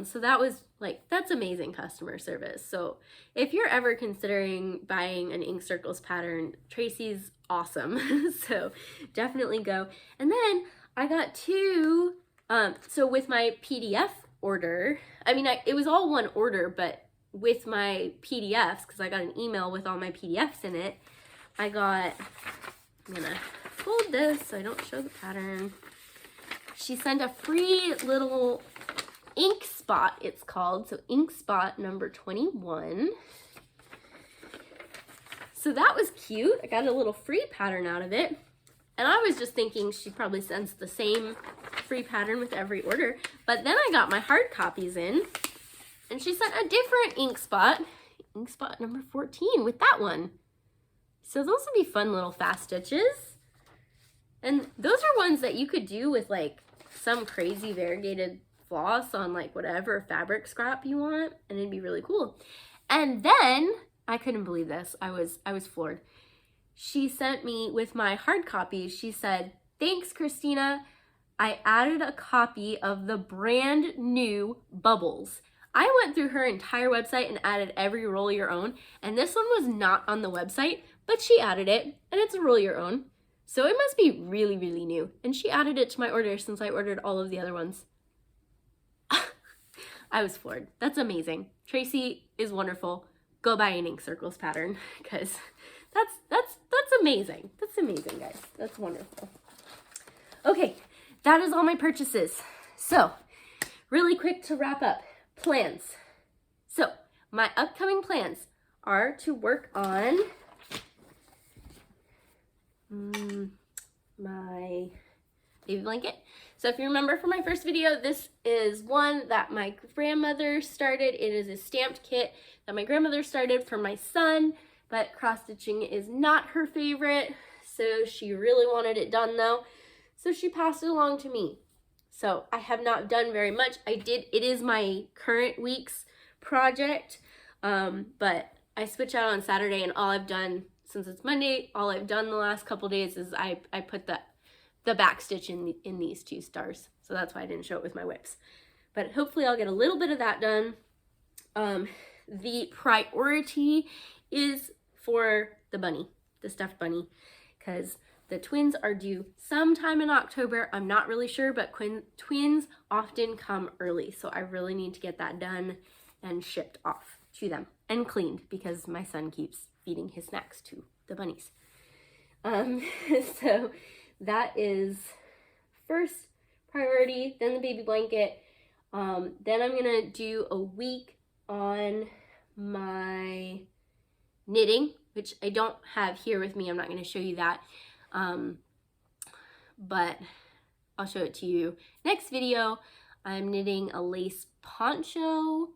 So that was like, that's amazing customer service. So if you're ever considering buying an Ink Circles pattern, Tracy's awesome. So definitely go. And then I got 2, so with my PDF order, I mean, it was all one order, but with my PDFs, because I got an email with all my PDFs in it, I got, I'm gonna fold this so I don't show the pattern. She sent a free little ink spot, it's called. So ink spot number 21. So that was cute. I got a little free pattern out of it. And I was just thinking she probably sends the same free pattern with every order. But then I got my hard copies in and she sent a different ink spot number 14 with that one. So those would be fun little fast stitches. And those are ones that you could do with like some crazy variegated floss on like whatever fabric scrap you want, and it'd be really cool. And then, I couldn't believe this. I was floored. She sent me with my hard copies. She said, thanks, Christina. I added a copy of the brand new Bubbles. I went through her entire website and added every roll your own, and this one was not on the website, but she added it, and it's a roll your own. So it must be really, really new. And she added it to my order since I ordered all of the other ones. I was floored. That's amazing. Tracy is wonderful. Go buy an Ink Circles pattern because that's amazing. That's amazing, guys. That's wonderful. Okay, that is all my purchases. So, really quick to wrap up. Plans. So, my upcoming plans are to work on my baby blanket. So if you remember from my first video, this is one that my grandmother started. It is a stamped kit that my grandmother started for my son, but cross-stitching is not her favorite. So she really wanted it done though. So she passed it along to me. So I have not done very much. It is my current week's project, but I switch out on Saturday and all I've done, since it's Monday, all I've done the last couple days is I put the back stitch in these 2 stars. So that's why I didn't show it with my whips. But hopefully I'll get a little bit of that done. The priority is for the bunny, the stuffed bunny, because the twins are due sometime in October. I'm not really sure, but twins often come early. So I really need to get that done and shipped off to them and cleaned because my son keeps feeding his snacks to the bunnies. So that is first priority, then the baby blanket. Then I'm gonna do a week on my knitting, which I don't have here with me. I'm not gonna show you that, but I'll show it to you next video. I'm knitting a lace poncho,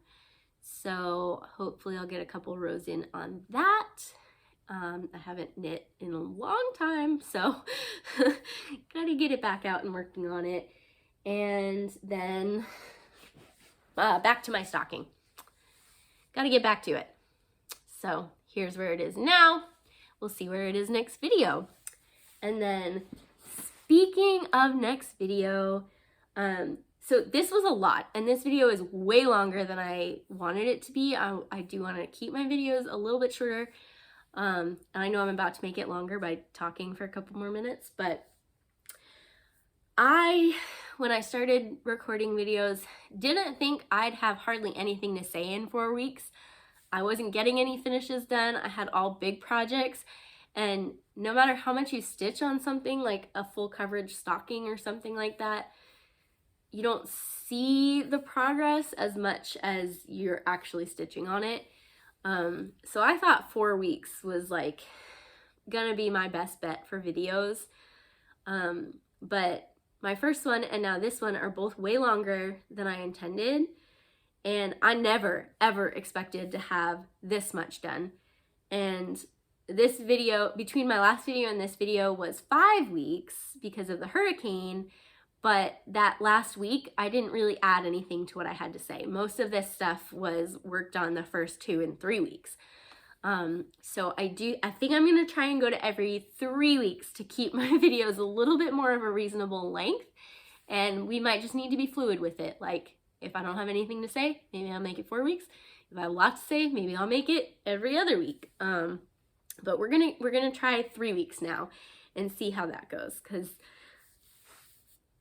so hopefully I'll get a couple rows in on that. I haven't knit in a long time, so gotta get it back out and working on it. And then back to my stocking. Gotta get back to it. So here's where it is now. We'll see where it is next video. And then speaking of next video, so this was a lot, and this video is way longer than I wanted it to be. I do want to keep my videos a little bit shorter. And I know I'm about to make it longer by talking for a couple more minutes, but when I started recording videos, didn't think I'd have hardly anything to say in 4 weeks. I wasn't getting any finishes done. I had all big projects, and no matter how much you stitch on something like a full coverage stocking or something like that, you don't see the progress as much as you're actually stitching on it. So I thought 4 weeks was like gonna be my best bet for videos. But my first one and now this one are both way longer than I intended. And I never, ever expected to have this much done. And this video, between my last video and this video, was 5 weeks because of the hurricane. But that last week, I didn't really add anything to what I had to say. Most of this stuff was worked on the first 2 and 3 weeks. So I think I'm gonna try and go to every 3 weeks to keep my videos a little bit more of a reasonable length. And we might just need to be fluid with it. Like, if I don't have anything to say, maybe I'll make it 4 weeks. If I have a lot to say, maybe I'll make it every other week. But we're gonna try 3 weeks now and see how that goes, because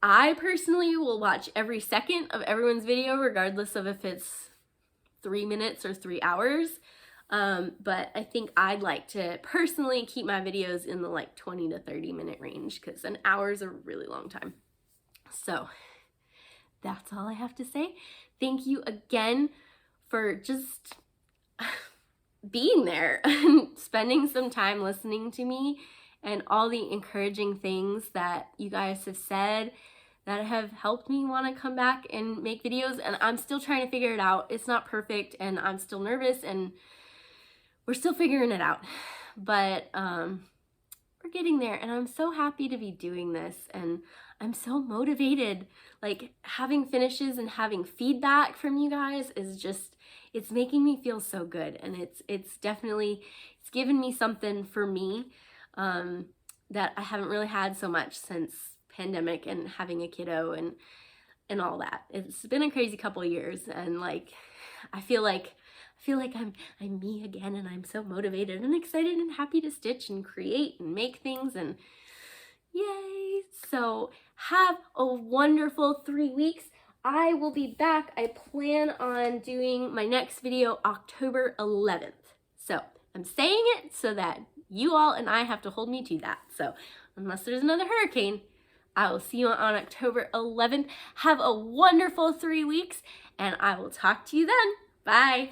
I personally will watch every second of everyone's video, regardless of if it's 3 minutes or 3 hours. But I think I'd like to personally keep my videos in the like 20 to 30 minute range, because an hour is a really long time. So that's all I have to say. Thank you again for just being there and spending some time listening to me, and all the encouraging things that you guys have said that have helped me want to come back and make videos. And I'm still trying to figure it out. It's not perfect, and I'm still nervous, and we're still figuring it out. But we're getting there, and I'm so happy to be doing this, and I'm so motivated. Like, having finishes and having feedback from you guys is just, it's making me feel so good. And it's definitely, it's given me something for me that I haven't really had so much since pandemic and having a kiddo and all that. It's been a crazy couple of years, and like I feel like I'm me again, and I'm so motivated and excited and happy to stitch and create and make things, and yay. So have a wonderful 3 weeks. I will be back. I plan on doing my next video October 11th. So I'm saying it so that you all and I have to hold me to that. So unless there's another hurricane, I will see you on October 11th. Have a wonderful 3 weeks, and I will talk to you then. Bye.